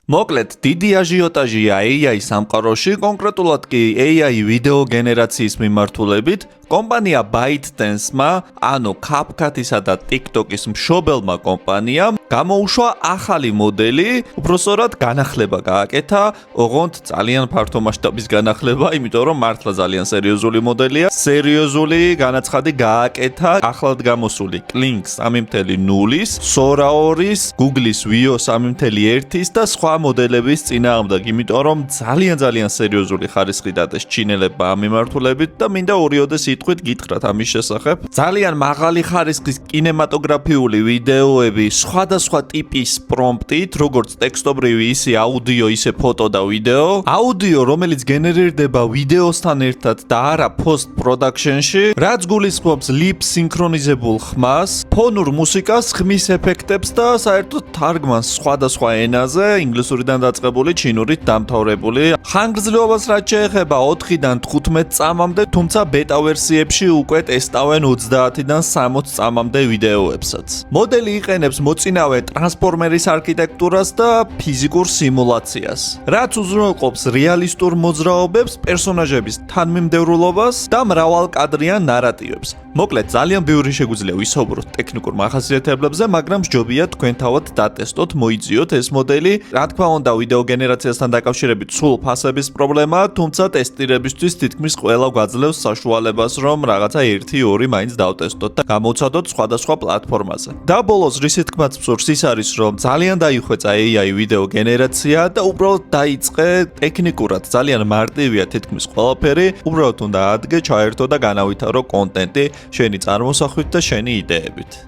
მოკლედ, დიდი აჟიოტაჟია AI სამყაროში, კონკრეტულად კი AI ვიდეო გენერაციის მიმართულებით. კომპანია ByteDance-მა, ანუ CapCut-ისა და TikTok-ის მშობელმა კომპანიამ, გამოუშვა ახალი მოდელი, უბრალოდ განახლება გააკეთა, ოღონდ ძალიან ფართო მასშტაბის განახლება, იმიტომ რომ მართლა ძალიან სერიოზული მოდელია. სერიოზული განაცხადი გააკეთა ახლად გამოსული Kling 3.0-ის, Sora 2-ის, Google-ის Veo 3.1-ის და სხვა მოდელების წინააღმდეგ, იმიტომ რომ ძალიან სერიოზული ხარისხი დადეს ჩინელებმა ამ მიმართულებით და მინდა ორიოდე სიტყვით გითხრათ ამის შესახებ. ძალიან მაღალი ხარისხის კინემატოგრაფიული ვიდეოები, სხვადასხვა ტიპის პრომპტით, როგორც ტექსტობრივი, ისე აუდიო, ისე ფოტო და ვიდეო. აუდიო, რომელიც გენერირდება ვიდეოსთან ერთად და არა post production-ში, რაც გულისხმობს ლიპ სინქრონიზებულ ხმას, ფონურ მუსიკას, ხმის ეფექტებს და საერთოდ თარგმანს სხვადასხვა ენაზე, ინგლისურიდან დაწყებული, ჩინურით დამთავრებული. ხანგრძლივობას რაც შეეხება 4-დან 15 წამამდე, თუმცა ბეტა ვერსიებში უკვე ტესტავენ 30-დან 60 წამამდე ვიდეოებსაც. მოდელი იყენებს მოწინავე ტრანსფორმერის არქიტექტურას და ფიზიკურ სიმულაციას, რაც უზრუნველყოფს რეალისტურ მოძრაობებს, პერსონაჟების თანმიმდევრულობას და მრავალკადრიან ნარატივებს. მოკლედ, ძალიან ბევრი შეგვიძლია ვისაუბროთ ტექნიკურ მახასიათებლებზე, მაგრამ მსჯობია თქვენ თავად დატესტოთ, მოიძიოთ ეს მოდელი. რა თქმა უნდა, ვიდეო გენერაციასთან დაკავშირებით სულ ფასების პრობლემაა, თუმცა ტესტირებისთვის თითქმის ყველა გვაძლევს საშუალებას, რომ რაღაცა 1-2 მაინც დავტესტოთ და გამოვცადოთ სხვადასხვა პლატფორმაზე. და ბოლოს რისი თქმაც მსურს ის არის, რომ ძალიან დაიხვეწა AI ვიდეო გენერაცია და უბრალოდ დაიწყე ტექნიკურად ძალიან მარტივია თითქმის ყველაფერი, უბრალოდ უნდა ადგე, ჩაერთო და განავითარო კონტენტი შენი წარმოსახვით და შენი იდეებით.